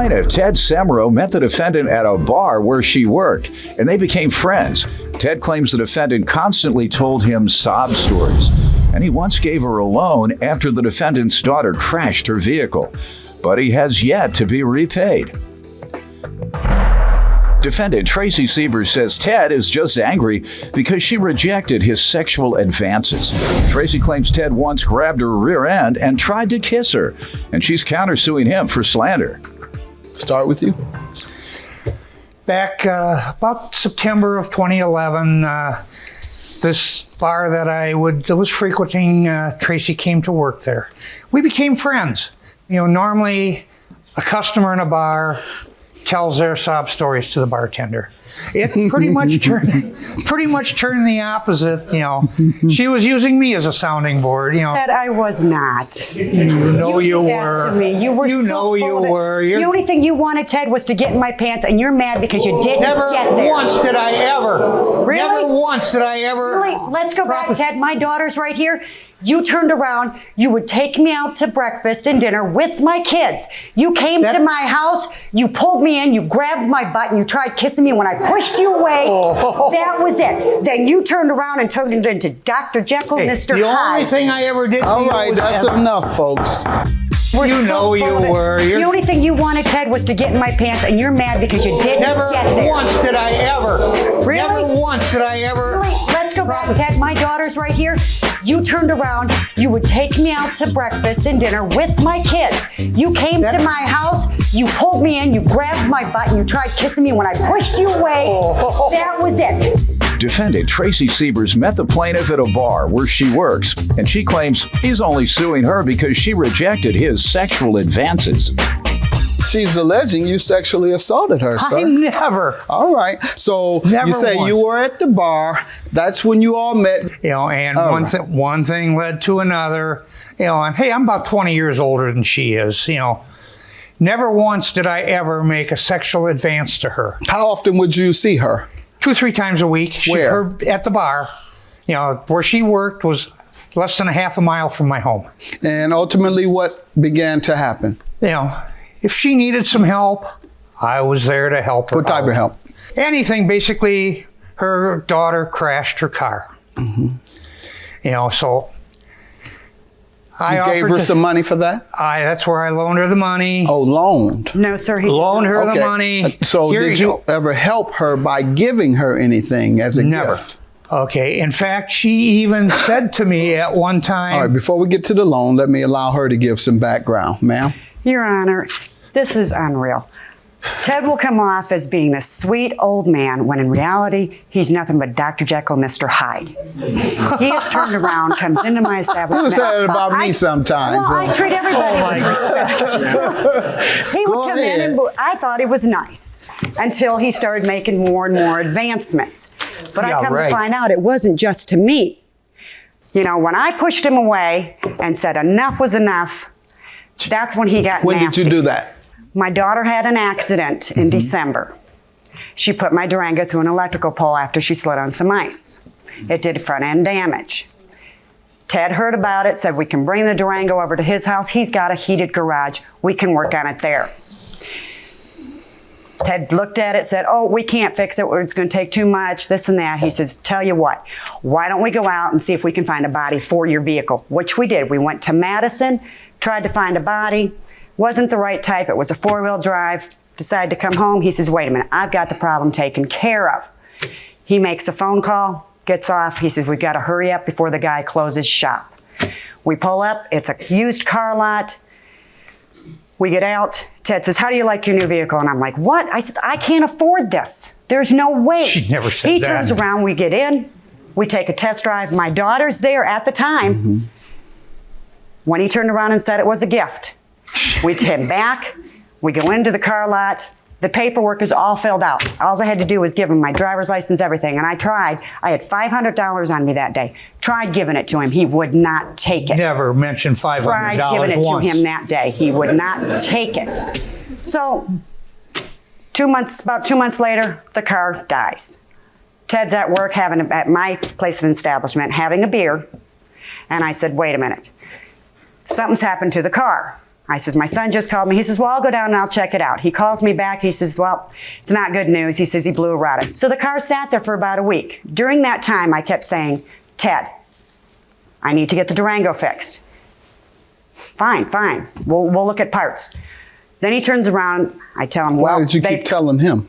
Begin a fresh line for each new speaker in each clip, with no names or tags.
Plaintiff, Ted Semro, met the defendant at a bar where she worked, and they became friends. Ted claims the defendant constantly told him sob stories, and he once gave her a loan after the defendant's daughter crashed her vehicle, but he has yet to be repaid. Defendant Tracy Sievers says Ted is just angry because she rejected his sexual advances. Tracy claims Ted once grabbed her rear end and tried to kiss her, and she's countersuing him for slander.
Start with you.
Back about September of 2011, this bar that I was frequenting, Tracy came to work there. We became friends. You know, normally a customer in a bar tells their sob stories to the bartender. It pretty much turned the opposite. You know, she was using me as a sounding board. You know,
that I was not.
You know you were.
To me. You were.
You know you were.
The only thing you wanted, Ted, was to get in my pants, and you're mad because you didn't get there.
Never once did I ever.
Really?
Never once did I ever.
Really? Let's go back, Ted. My daughter's right here. You turned around, you would take me out to breakfast and dinner with my kids. You came to my house, you pulled me in, you grabbed my butt, and you tried kissing me when I pushed you away. Oh. That was it. Then you turned around and turned into Dr. Jekyll, Mr. Hyde.
The only thing I ever did to
All
you
right, that's enough, folks.
You know you were.
The only thing you wanted, Ted, was to get in my pants, and you're mad because you didn't get there.
Never once did I ever.
Really?
Never once did I ever.
Really? Let's go back, Ted. My daughter's right here. You turned around, you would take me out to breakfast and dinner with my kids. You came to my house, you pulled me in, you grabbed my butt, and you tried kissing me when I pushed you away. Oh. That was it.
Defendant Tracy Sievers met the plaintiff at a bar where she works, and she claims he's only suing her because she rejected his sexual advances.
She's alleging you sexually assaulted her, sir.
I never.
All right. So
Never
you say
once.
you were at the bar. That's when you all met.
You know, and one thing led to another. You know, and hey, I'm about 20 years older than she is. You know, never once did I ever make a sexual advance to her.
How often would you see her?
2 or 3 times a week.
Where?
At the bar. You know, where she worked was less than a half a mile from my home.
And ultimately, what began to happen?
You know, if she needed some help, I was there to help her.
What type of help?
Anything. Basically, her daughter crashed her car. Mm-hmm. You know, so I
gave her some money for that?
That's where I loaned her the money.
Oh, loaned?
No, sir. He
loaned her the money.
So did you ever help her by giving her anything as a
Never.
gift?
Okay. In fact, she even said to me at one time.
All right, before we get to the loan, let me allow her to give some background. Ma'am?
Your Honor, this is unreal. Ted will come off as being this sweet old man when in reality, he's nothing but Dr. Jekyll, Mr. Hyde. He has turned around, comes into my establishment.
You say that about me sometimes.
Well, I treat everybody with respect. He would come in and I thought he was nice until he started making more and more advancements. But I come to find out it wasn't just to me. You know, when I pushed him away and said enough was enough, that's when he got nasty.
When did you do that?
My daughter had an accident in December. She put my Durango through an electrical pole after she slid on some ice. It did front end damage. Ted heard about it, said we can bring the Durango over to his house. He's got a heated garage. We can work on it there. Ted looked at it, said, oh, we can't fix it. It's going to take too much, this and that. He says, tell you what, why don't we go out and see if we can find a body for your vehicle, which we did. We went to Madison, tried to find a body. Wasn't the right type. It was a 4-wheel drive. Decided to come home. He says, wait a minute, I've got the problem taken care of. He makes a phone call, gets off. He says, we've got to hurry up before the guy closes shop. We pull up. It's a used car lot. We get out. Ted says, how do you like your new vehicle? And I'm like, what? I says, I can't afford this. There's no way.
She never said that.
He turns around. We get in. We take a test drive. My daughter's there at the time. When he turned around and said it was a gift. We head back, we go into the car lot, the paperwork is all filled out. All I had to do was give him my driver's license, everything, and I tried. I had $500 on me that day. Tried giving it to him, he would not take it.
Never mentioned $500
Tried giving it
once.
to him that day, he would not take it. So, about 2 months later, the car dies. Ted's at work, at my place of establishment, having a beer, and I said, wait a minute. Something's happened to the car. I says, my son just called me. He says, well, I'll go down and I'll check it out. He calls me back. He says, well, it's not good news. He says he blew a rudder. So the car sat there for about a week. During that time, I kept saying, Ted, I need to get the Durango fixed. Fine. We'll look at parts. Then he turns around. I tell him, well,
why did you keep telling him?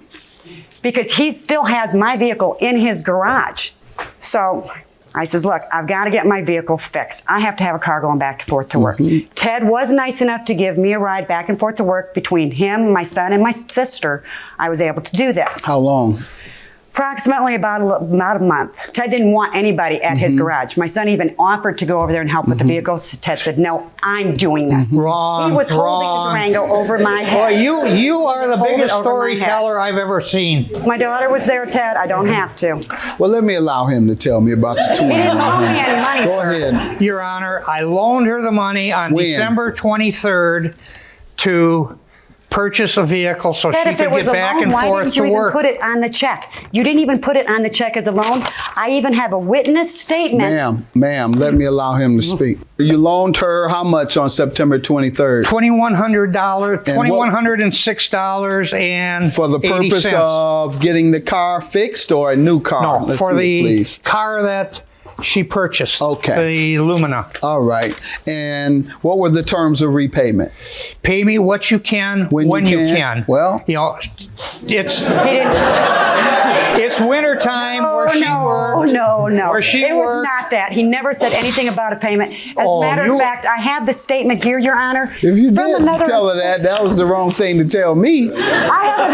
Because he still has my vehicle in his garage. So I says, look, I've got to get my vehicle fixed. I have to have a car going back and forth to work. Ted was nice enough to give me a ride back and forth to work. Between him, my son, and my sister, I was able to do this.
How long?
Approximately about a month. Ted didn't want anybody at his garage. My son even offered to go over there and help with the vehicle. So Ted said, no, I'm doing this.
Wrong.
He was holding the Durango over my head.
Boy, you are the
Hold it
biggest
over my head.
storyteller I've ever seen.
My daughter was there, Ted. I don't have to.
Well, let me allow him to tell me about the
He didn't loan me any
$2,100.
money,
Go
sir.
ahead.
Your Honor, I loaned her the money on
When?
December 23rd to purchase a vehicle so
Ted,
she
if
could
it was
get
a
back
loan,
and
why
forth
didn't
to
you even
work.
put it on the check? You didn't even put it on the check as a loan. I even have a witness statement.
Ma'am, let me allow him to speak. You loaned her how much on September 23rd?
$2,100,
what-
$2,106 and
For the
80
purpose
cents.
of getting the car fixed or a new car?
No,
Let's
for
see it,
the
please.
car that she purchased.
Okay.
The Lumina.
All right. And what were the terms of repayment?
Pay me what you can when you can.
Well-
you know, it's
He didn't.
winter time where she worked.
No.
Where she
it was
worked.
not that. He never said anything about a payment. As
Oh,
a matter
you-
of fact, I have the statement here, Your Honor.
If you
from
did
another,
tell her that was the wrong thing to tell me.
I have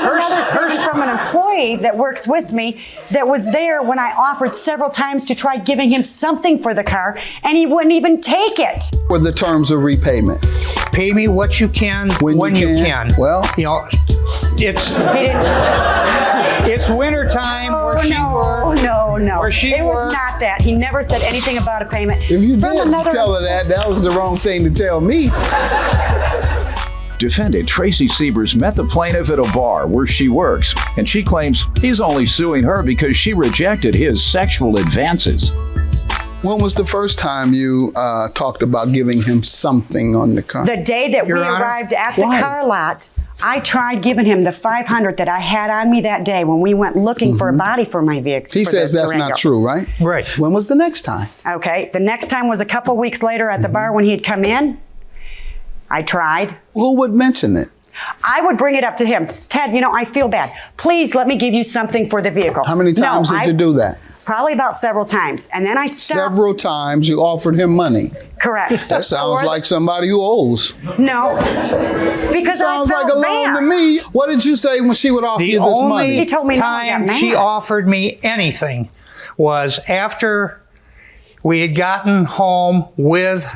Her-
another statement
her-
from an employee that works with me that was there when I offered several times to try giving him something for the car, and he wouldn't even take it.
What were the terms of repayment?
Pay me what you can
When you
you
can.
can.
Well-
you know,
He didn't.
it's winter time where she worked.
No.
Where she
it was
worked.
not that. He never said anything about a payment.
If you
From
did
another-
tell her that was the wrong thing to tell me.
Defendant Tracy Siebers met the plaintiff at a bar where she works, and she claims he's only suing her because she rejected his sexual advances.
When was the first time you talked about giving him something on the car?
The day that
Your
we
Honor?
arrived at the
Why?
car lot, I tried giving him the $500 that I had on me that day when we went looking for a body for my vehicle.
He says that's not true, right?
Right.
When was the next time?
Okay. The next time was a couple weeks later at the bar when he'd come in. I tried.
Who would mention it?
I would bring it up to him. Ted, I feel bad. Please let me give you something for the vehicle.
How many times did you do that?
Probably about several times. And then I stopped.
Several times you offered him money.
Correct.
That sounds
Or-
like somebody who owes.
No. Because
Sounds
I
like
felt
a loan
bad.
to me. What did you say when she would offer
The
you this money?
only
He told me no, I got
time
mad.
she offered me anything was after we had gotten home with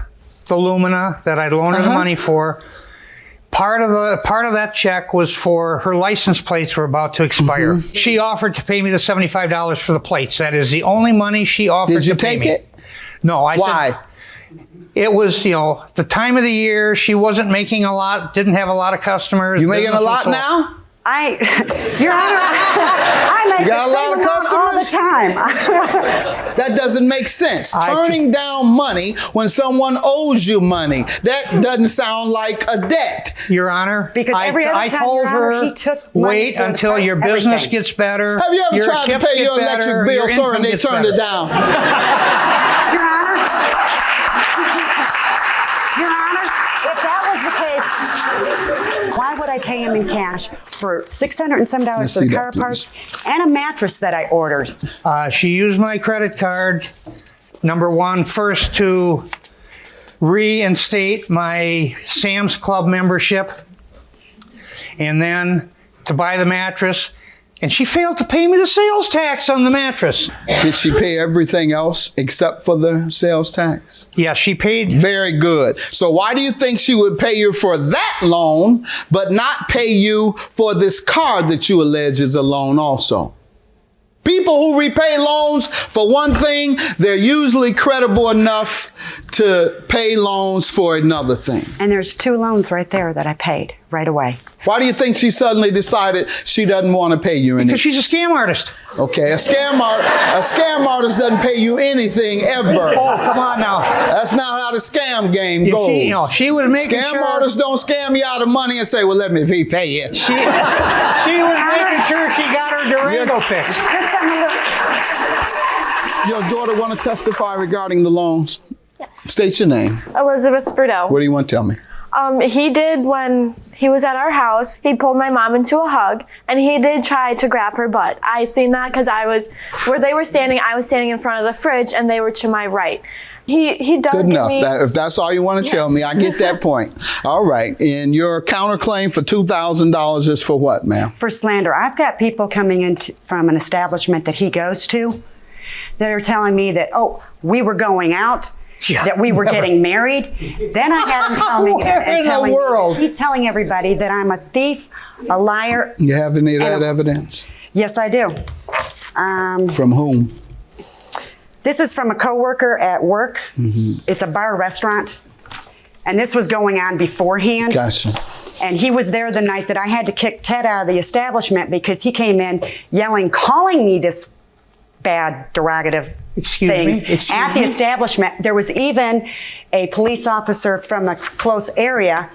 the Lumina that I'd loaned her the money for. Part of that check was for her license plates were about to expire. She offered to pay me the $75 for the plates. That is the only money she offered
Did you
to pay
take
me.
it?
No, I
Why?
said it was, the time of the year. She wasn't making a lot, didn't have a lot of customers.
You making a
business
lot
was
now?
Your Honor, I make
You got
the
a
same
lot of
amount all the
customers?
time.
That doesn't make sense.
I-
Turning down money when someone owes you money. That doesn't sound like a debt.
Your Honor,
Because every other
I
time,
told
Your Honor,
her,
he took money
wait
for the
until
price,
your business
everything.
gets better.
Have you ever
your
tried to
tips
pay
get
your
better,
electric bill,
your
sir,
income
and they
gets
turned
better.
it down?
Your Honor, if that was the case, why would I pay him in cash for $600 and some
Let's
for
see
the
that,
car
please.
parts and a mattress that I ordered?
She used my credit card, number one, first to reinstate my Sam's Club membership, and then to buy the mattress. And she failed to pay me the sales tax on the mattress.
Did she pay everything else except for the sales tax?
Yeah, she paid.
Very good. So why do you think she would pay you for that loan, but not pay you for this car that you allege is a loan also? People who repay loans, for one thing, they're usually credible enough to pay loans for another thing.
And there's 2 loans right there that I paid right away.
Why do you think she suddenly decided she doesn't want to pay you anything?
Because she's a scam artist.
Okay, a scam artist doesn't pay you anything ever.
Oh, come on now.
That's not how the scam game
If
goes.
she was making
Scam
sure.
artists don't scam you out of money and say, well, let me repay you.
She was making sure she got her Durango fixed.
Just something a little-
Your daughter want to testify regarding the loans?
Yes.
State your name.
Elizabeth Bordeaux.
What do you want to tell me?
He did when he was at our house. He pulled my mom into a hug, and he did try to grab her butt. I seen that because where they were standing, I was standing in front of the fridge, and they were to my right. He does
Good
give
enough.
me.
If that's all you want to tell me, I get that point. All right. And your counterclaim for $2,000 is for what, ma'am?
For slander. I've got people coming in from an establishment that he goes to that are telling me that, oh, we were going out,
Yeah,
that we were getting married. Then I had him coming
Where in
and
the
telling
world?
me, he's telling everybody that I'm a thief, a liar.
You have any of that
And-
evidence?
Yes, I do.
From whom?
This is from a coworker at work. It's a bar restaurant. And this was going on beforehand.
Gotcha.
And he was there the night that I had to kick Ted out of the establishment because he came in yelling, calling me this bad, derogative
Excuse me?
things
Excuse
at the
me?
establishment. There was even a police officer from a close area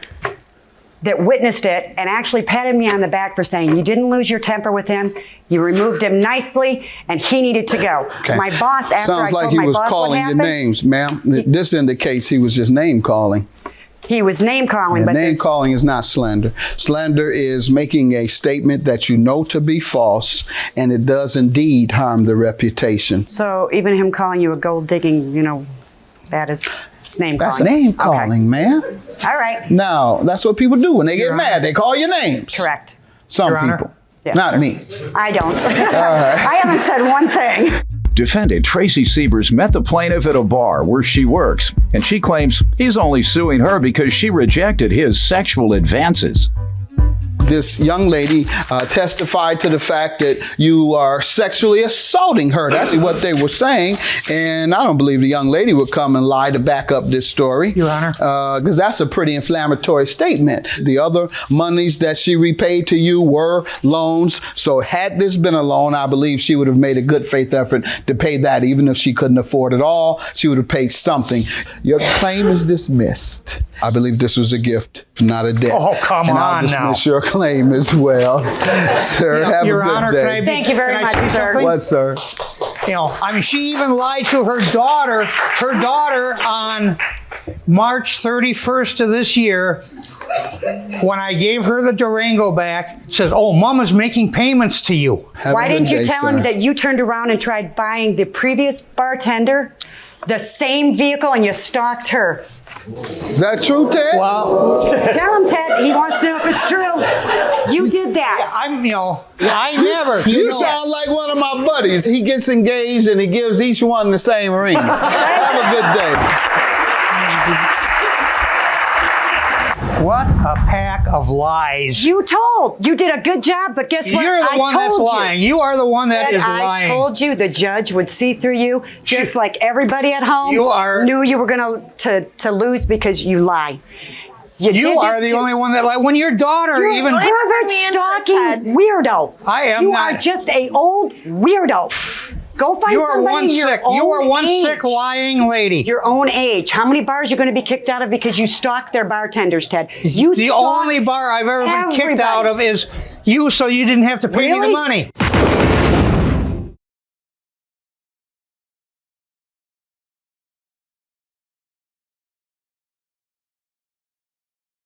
that witnessed it and actually patted me on the back for saying, you didn't lose your temper with him, you removed him nicely, and he needed to go.
Okay.
My boss, after
Sounds
I
like
told
he
my
was
boss what
calling your
happened,
names, ma'am. This indicates he was just name calling.
he was name calling, but
Name
this-
calling is not slander. Slander is making a statement that you know to be false, and it does indeed harm the reputation.
So even him calling you a gold digging, that is name
That's
calling.
name
Okay.
calling, man.
All right.
Now, that's what people do when they get
Your
mad. They call your names.
Correct.
Some
Your Honor.
people.
Yes,
Not
sir.
me.
I don't. I haven't said one thing.
Defendant Tracy Siebers met the plaintiff at a bar where she works, and she claims he's only suing her because she rejected his sexual advances.
This young lady testified to the fact that you are sexually assaulting her. That's what they were saying. And I don't believe the young lady would come and lie to back up this story.
Your Honor.
Because that's a pretty inflammatory statement. The other monies that she repaid to you were loans. So had this been a loan, I believe she would have made a good faith effort to pay that. Even if she couldn't afford it all, she would have paid something. Your claim is dismissed. I believe this was a gift, not a debt.
Oh, come
and I'll
on
dismiss
now.
your claim as well. Sir, have
Your
a good
Honor,
day.
Thank you very
can I
much,
say
sir.
something?
What, sir?
She even lied to her daughter. Her daughter on March 31st of this year, when I gave her the Durango back, says, "Oh, Mama's making payments to you."
Have
Why
a good
didn't you
day,
tell
sir.
him that you turned around and tried buying the previous bartender the same vehicle and you stalked her?
Is that true, Ted?
Well,
Tell him, Ted. He wants to know if it's true. You did that.
I never.
You sound like one of my buddies. He gets engaged and he gives each one the same ring. Have a good day.
What a pack of lies.
You did a good job, but guess what?
You're the
I
one that's
told you.
lying. You are the one that
Ted,
is lying.
I told you the judge would see through you, just like everybody at home knew you were going to lose because you lie. You did
are
this
the
to-
only one that lied. When your daughter
You're
even.
a pervert
me in the
stalking
head.
weirdo.
I am
You
not.
are just a old weirdo. Go find
You are
somebody
one
your
sick.
own
You are one
age.
sick lying lady.
Your own age. How many bars are you going to be kicked out of because you stalked their bartenders, Ted? You
The
stalked
only bar I've ever been kicked
everybody.
out of is you, so you didn't have to pay me the
Really?
money.